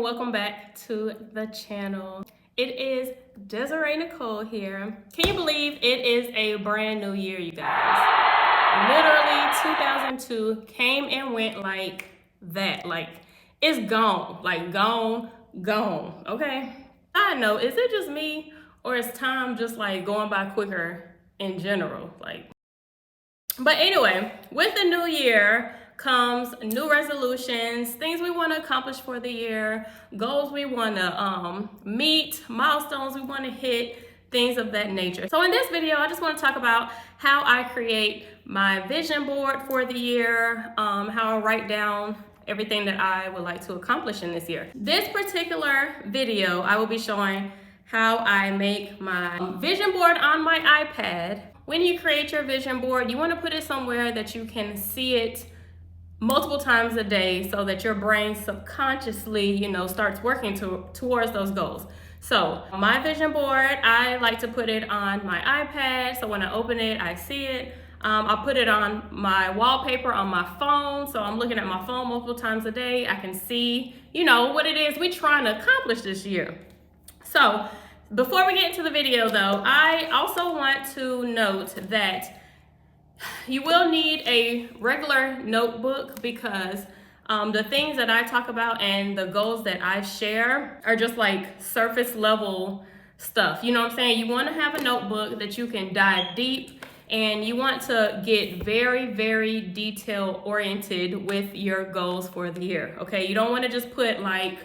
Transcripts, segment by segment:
welcome back to the channel. It is Desiree Nicole here. Can you believe it is a brand new year, you guys? Literally 2002 came and went like that. Like it's gone, like gone, okay? I know, is it just me or is time just like going by quicker in general? But anyway, with the new year comes new resolutions, things we want to accomplish for the year, goals we want to meet, milestones we want to hit, things of that nature. So in this video, I just want to talk about how I create my vision board for the year, how I write down everything that I would like to accomplish in this year. This particular video, I will be showing how I make my vision board on my iPad. When you create your vision board, you want to put it somewhere that you can see it multiple times a day so that your brain subconsciously, starts working towards those goals. So my vision board, I like to put it on my iPad. So when I open it, I see it. I'll put it on my wallpaper on my phone. So I'm looking at my phone multiple times a day. I can see, what it is we're trying to accomplish this year. So before we get into the video though, I also want to note that you will need a regular notebook because the things that I talk about and the goals that I share are just like surface level stuff. You know what I'm saying? You want to have a notebook that you can dive deep, and you want to get very, very detail oriented with your goals for the year. Okay, you don't want to just put like,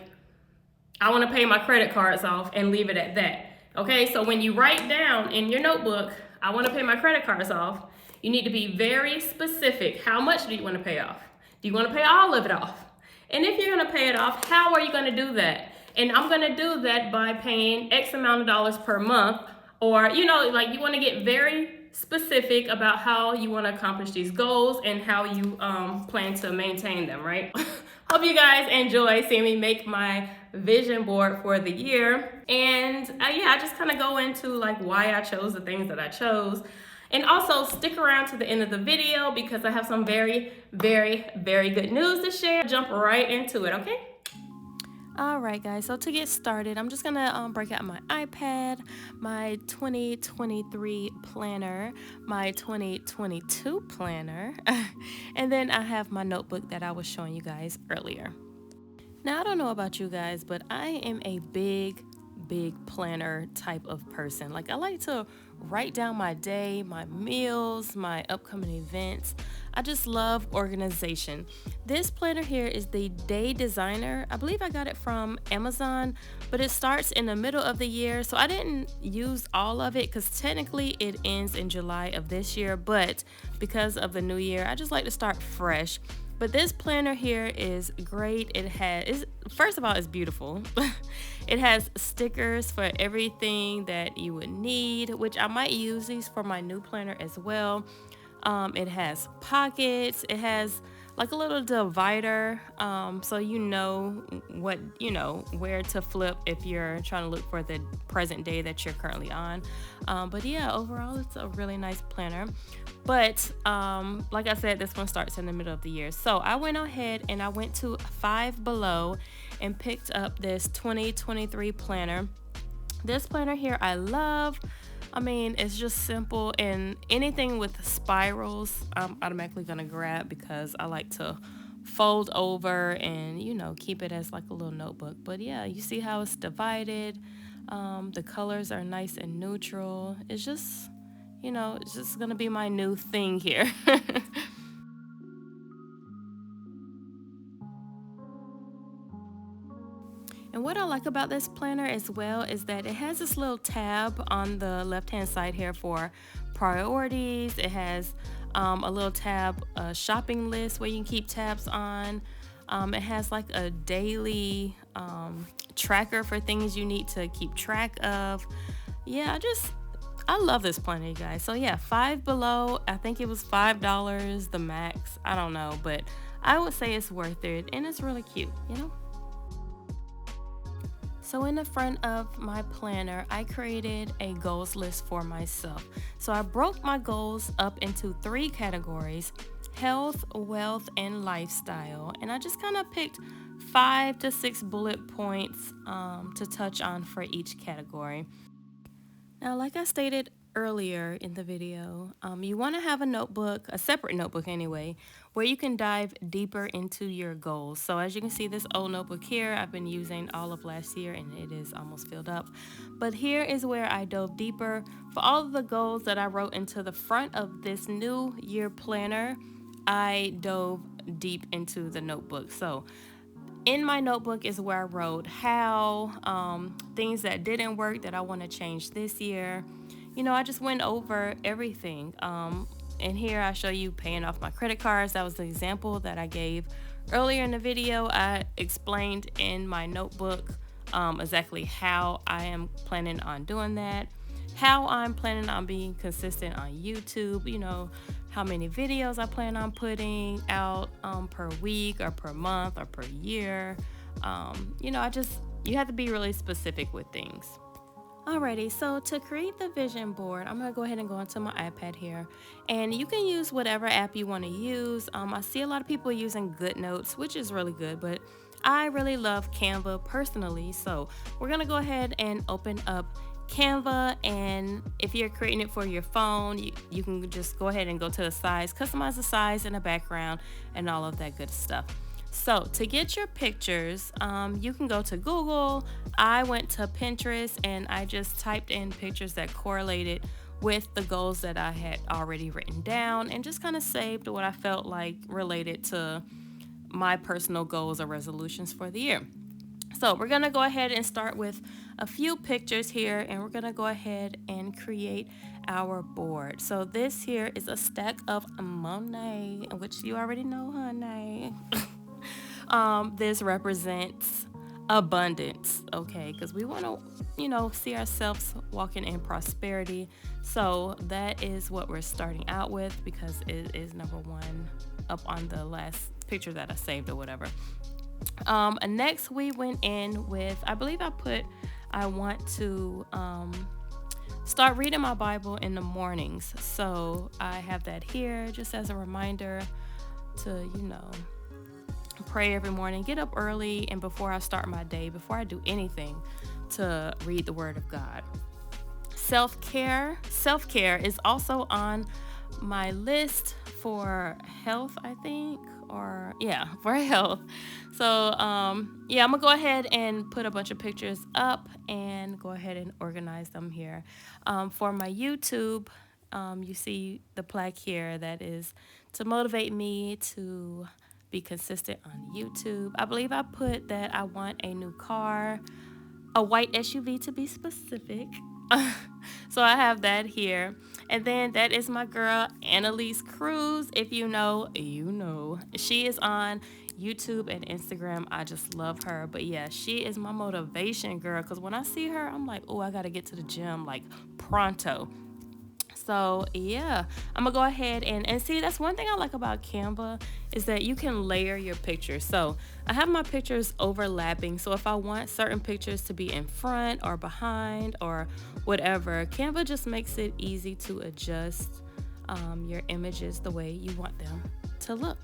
I want to pay my credit cards off and leave it at that. Okay, so when you write down in your notebook, I want to pay my credit cards off, you need to be very specific. How much do you want to pay off? Do you want to pay all of it off? And if you're going to pay it off, how are you going to do that? And I'm going to do that by paying X amount of dollars per month, or, you want to get very specific about how you want to accomplish these goals and how you plan to maintain them, right? Hope you guys enjoy seeing me make my vision board for the year. And I just kind of go into like why I chose the things that I chose. And also stick around to the end of the video because I have some very, very, very good news to share. Jump right into it, okay? All right, guys, so to get started, I'm just gonna break out my iPad, my 2023 planner, my 2022 planner, and then I have my notebook that I was showing you guys earlier. Now, I don't know about you guys, but I am a big planner type of person. Like, I like to write down my day, my meals, my upcoming events. I just love organization. This planner here is the Day Designer. I believe I got it from Amazon, but it starts in the middle of the year. So I didn't use all of it because technically it ends in July of this year. But because of the new year, I just like to start fresh. But this planner here is great. First of all, it's beautiful. It has stickers for everything that you would need, which I might use these for my new planner as well. It has pockets. It has like a little divider, so you know where to flip if you're trying to look for the present day that you're currently on. But yeah, overall it's a really nice planner. But like I said, this one starts in the middle of the year. So I went ahead and I went to Five Below and picked up this 2023 planner. This planner here I love. I mean, it's just simple, and anything with spirals I'm automatically gonna grab because I like to fold over and keep it as like a little notebook. But yeah, you see how it's divided. The colors are nice and neutral. It's just it's just gonna be my new thing here. And what I like about this planner as well is that it has this little tab on the left-hand side here for priorities. It has a little tab, a shopping list where you can keep tabs on. It has like a daily tracker for things you need to keep track of. Yeah, I love this planner, you guys. So yeah, Five Below, I think it was $5 the max. I don't know, but I would say it's worth it, and it's really cute, So in the front of my planner, I created a goals list for myself. So I broke my goals up into 3 categories: health, wealth, and lifestyle. And I just kind of picked 5 to 6 bullet points to touch on for each category. Now, like I stated earlier in the video, you want to have a notebook, a separate notebook anyway, where you can dive deeper into your goals. So as you can see, this old notebook here, I've been using all of last year and it is almost filled up. But here is where I dove deeper for all of the goals that I wrote into the front of this new year planner. I dove deep into the notebook. So in my notebook is where I wrote how things that didn't work that I want to change this year. I just went over everything. And here I show you paying off my credit cards. That was the example that I gave earlier in the video. I explained in my notebook exactly how I am planning on doing that, how I'm planning on being consistent on YouTube, how many videos I plan on putting out per week or per month or per year. You have to be really specific with things. Alrighty, so to create the vision board, I'm going to go ahead and go into my iPad here. And you can use whatever app you want to use. I see a lot of people using GoodNotes, which is really good, but I really love Canva personally. So we're going to go ahead and open up Canva, and if you're creating it for your phone, you can just go ahead and go to the size, customize the size and the background and all of that good stuff. So to get your pictures, you can go to Google. I went to Pinterest and I just typed in pictures that correlated with the goals that I had already written down and just kind of saved what I felt like related to my personal goals or resolutions for the year. So we're going to go ahead and start with a few pictures here, and we're going to go ahead and create our board. So this here is a stack of money, which you already know, honey. This represents abundance, okay? Because we want to, see ourselves walking in prosperity. So that is what we're starting out with because it is number one up on the last picture that I saved or whatever. Next we went in with, I want to start reading my Bible in the mornings. So I have that here just as a reminder to, pray every morning, get up early, and before I start my day, before I do anything, to read the Word of God. Self-care is also on my list for health, I think, for health. So I'm gonna go ahead and put a bunch of pictures up and go ahead and organize them here. For my YouTube, you see the plaque here that is to motivate me to be consistent on YouTube. I believe I put that I want a new car, a white SUV to be specific. So I have that here. And then that is my girl, Annalise Cruz. If you know, you know. She is on YouTube and Instagram. I just love her. But yeah, she is my motivation girl. Because when I see her, I'm like, oh, I got to get to the gym like pronto. So yeah, I'm gonna go ahead and see, that's one thing I like about Canva is that you can layer your pictures. So I have my pictures overlapping. So if I want certain pictures to be in front or behind or whatever, Canva just makes it easy to adjust your images the way you want them to look.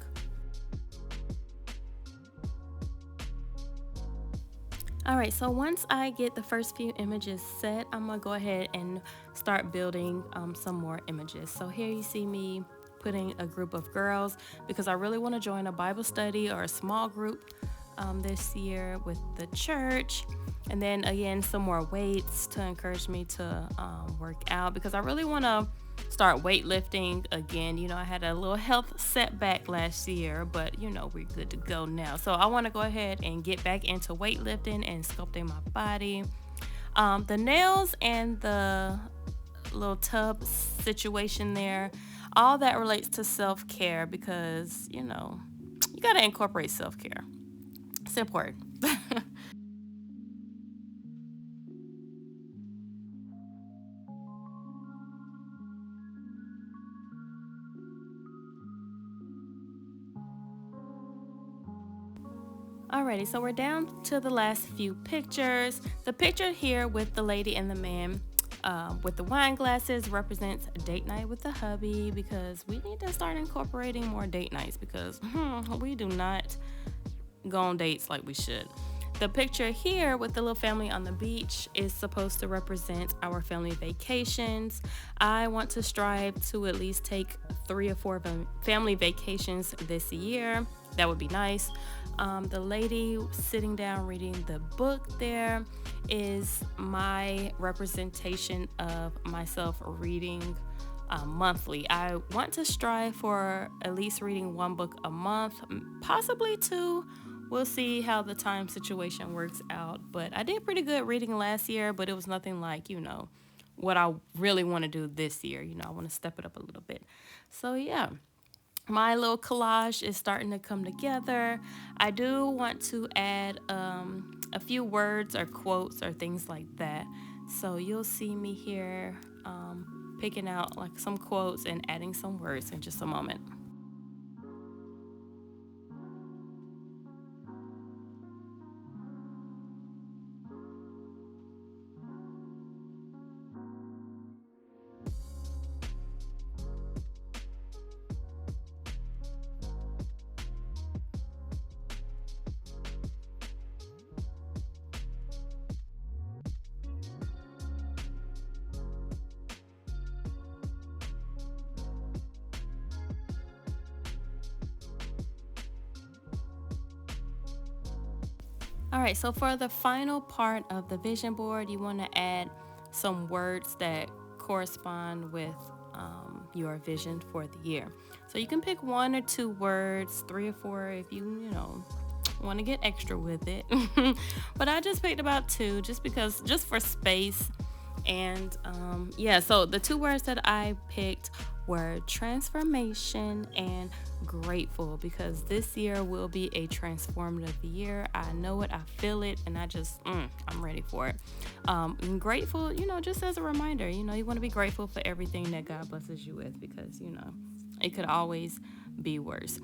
All right, so once I get the first few images set, I'm gonna go ahead and start building some more images. So here you see me putting a group of girls because I really want to join a Bible study or a small group this year with the church. And then again, some more weights to encourage me to work out because I really want to start weightlifting again. I had a little health setback last year, but we're good to go now. So I want to go ahead and get back into weightlifting and sculpting my body. The nails and the little tub situation there, all that relates to self-care because you got to incorporate self-care. It's important. Alrighty, so we're down to the last few pictures. The picture here with the lady and the man with the wine glasses represents date night with the hubby because we need to start incorporating more date nights because we do not go on dates like we should. The picture here with the little family on the beach is supposed to represent our family vacations. I want to strive to at least take 3 or 4 family vacations this year. That would be nice. The lady sitting down reading the book there is my representation of myself reading monthly. I want to strive for at least reading 1 book a month, possibly 2. We'll see how the time situation works out. But I did pretty good reading last year, but it was nothing like, what I really want to do this year. I want to step it up a little bit. So yeah, my little collage is starting to come together. I do want to add a few words or quotes or things like that. So you'll see me here picking out like some quotes and adding some words in just a moment. All right, so for the final part of the vision board, you want to add some words that correspond with your vision for the year. So you can pick 1 or 2 words, 3 or 4 if you want to get extra with it. But I just picked about 2 just for space. And so the 2 words that I picked were transformation and grateful, because this year will be a transformative year. I know it, I feel it, and I just I'm ready for it. And grateful, just as a reminder, you want to be grateful for everything that God blesses you with, because it could always be worse.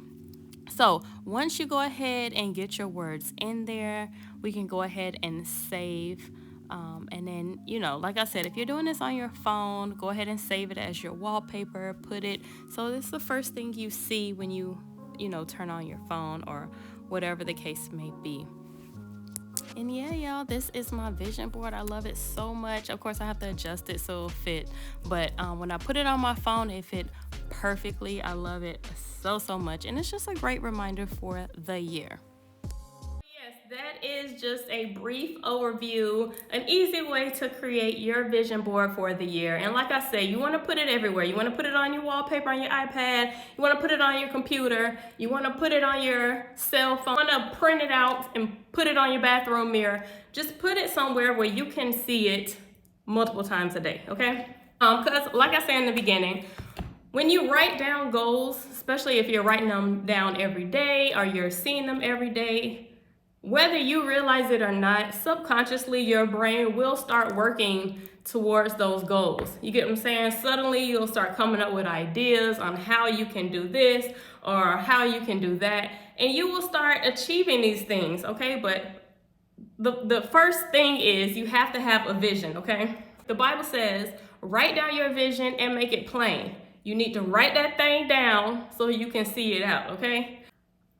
So once you go ahead and get your words in there, we can go ahead and save. And then, like I said, if you're doing this on your phone, go ahead and save it as your wallpaper, put it so it's the first thing you see when you turn on your phone or whatever the case may be. And yeah, y'all, this is my vision board. I love it so much. Of course, I have to adjust it so it'll fit. But when I put it on my phone, it fit perfectly. I love it so much. And it's just a great reminder for the year. That is just a brief overview, an easy way to create your vision board for the year. And like I said, you want to put it everywhere. You want to put it on your wallpaper on your iPad. You want to put it on your computer. You want to put it on your cell phone. You want to print it out and put it on your bathroom mirror. Just put it somewhere where you can see it multiple times a day, okay? Because like I said in the beginning, when you write down goals, especially if you're writing them down every day or you're seeing them every day, whether you realize it or not, subconsciously your brain will start working towards those goals. You get what I'm saying? Suddenly you'll start coming up with ideas on how you can do this or how you can do that, and you will start achieving these things, okay? But the first thing is you have to have a vision, okay? The Bible says, write down your vision and make it plain. You need to write that thing down so you can see it out, okay?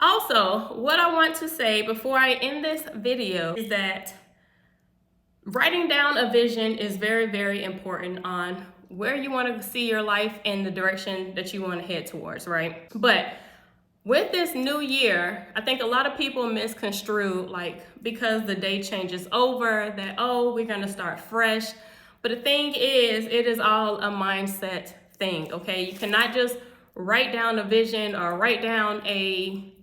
Also, what I want to say before I end this video is that writing down a vision is very important on where you want to see your life and the direction that you want to head towards, right? But with this new year, I think a lot of people misconstrue, because the day changes over, that, we're going to start fresh. But the thing is, it is all a mindset thing, okay? You cannot just write down a vision or write down a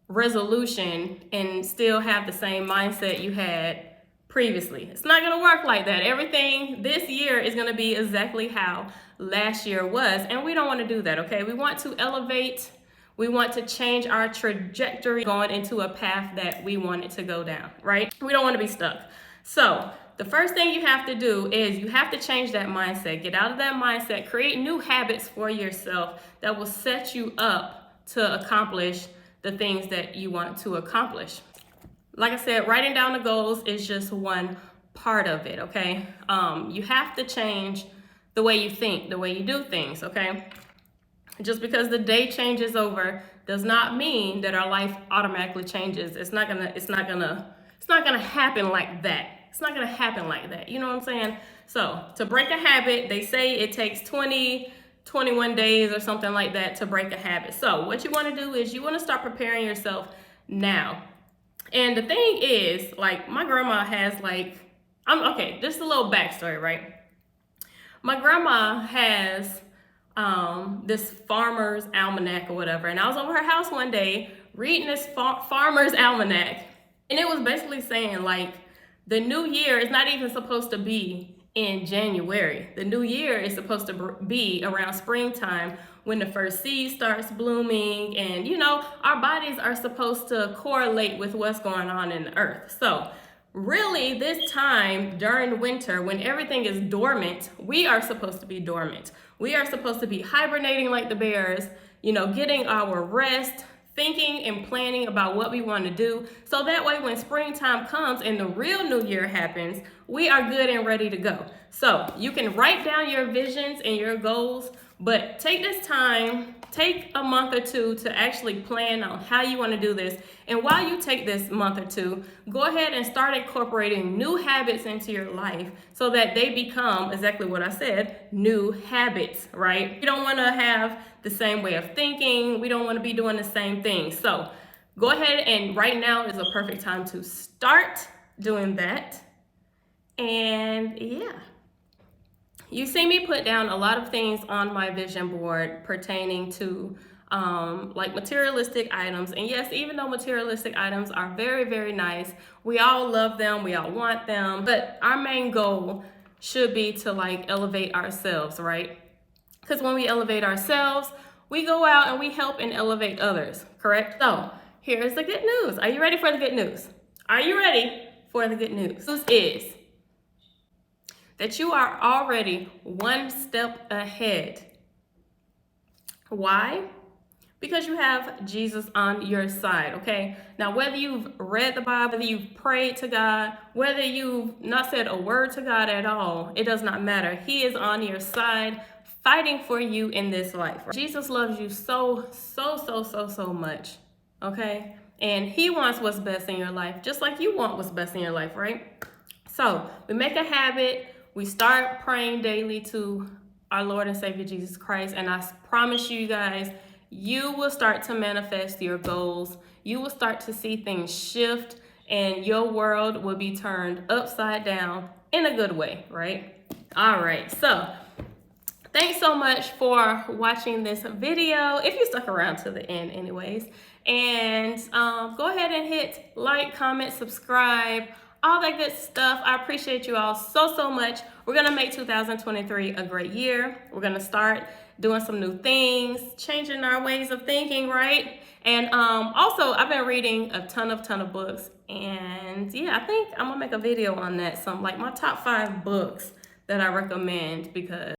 resolution and still have the same mindset you had previously. It's not going to work like that. Everything this year is going to be exactly how last year was, and we don't want to do that, okay? We want to elevate. We want to change our trajectory going into a path that we want it to go down, right? We don't want to be stuck. So the first thing you have to do is you have to change that mindset. Get out of that mindset. Create new habits for yourself that will set you up to accomplish the things that you want to accomplish. Like I said, writing down the goals is just one part of it, okay? You have to change the way you think, the way you do things, okay? Just because the day changes over does not mean that our life automatically changes. It's not gonna happen like that. It's not gonna happen like that. You know what I'm saying? So to break a habit, they say it takes 21 days or something like that to break a habit. So what you want to do is you want to start preparing yourself now. And the thing is, like, my grandma has okay, just a little backstory, right? My grandma has this farmer's almanac or whatever, and I was over her house one day reading this farmer's almanac, and it was basically saying, like, the new year is not even supposed to be in January. The new year is supposed to be around springtime when the first seed starts blooming, and our bodies are supposed to correlate with what's going on in the earth. So really, this time during winter, when everything is dormant, we are supposed to be dormant. We are supposed to be hibernating like the bears, getting our rest, thinking and planning about what we want to do. So that way, when springtime comes and the real new year happens, we are good and ready to go. So you can write down your visions and your goals, but take this time, take a month or two to actually plan on how you want to do this. And while you take this month or two, go ahead and start incorporating new habits into your life so that they become exactly what I said, new habits, right? You don't want to have the same way of thinking. We don't want to be doing the same thing. So go ahead, and right now is a perfect time to start doing that. And yeah. You see me put down a lot of things on my vision board pertaining to like materialistic items. And yes, even though materialistic items are very, very nice, we all love them, we all want them, but our main goal should be to elevate ourselves, right? Because when we elevate ourselves, we go out and we help and elevate others, correct? So here's the good news. Are you ready for the good news? Are you ready for the good news? This is that you are already one step ahead. Why? Because you have Jesus on your side, okay? Now, whether you've read the Bible, whether you've prayed to God, whether you've not said a word to God at all, it does not matter. He is on your side, fighting for you in this life. Jesus loves you so much, okay? And he wants what's best in your life, just like you want what's best in your life, right? So we make a habit. We start praying daily to our Lord and Savior Jesus Christ, and I promise you guys, you will start to manifest your goals. You will start to see things shift, and your world will be turned upside down in a good way, right? All right, so thanks so much for watching this video, if you stuck around to the end anyways. And go ahead and hit like, comment, subscribe, all that good stuff. I appreciate you all so much. We're gonna make 2023 a great year. We're gonna start doing some new things, changing our ways of thinking, right? And also, I've been reading a ton of books, and yeah, I think I'm gonna make a video on that, some my top 5 books that I recommend, because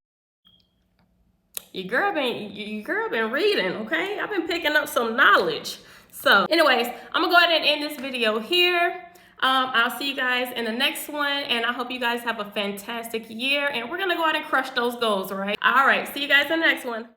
your girl been reading, okay? I've been picking up some knowledge. So anyways, I'm gonna go ahead and end this video here. I'll see you guys in the next one, and I hope you guys have a fantastic year, and we're gonna go out and crush those goals, right? All right, see you guys in the next one.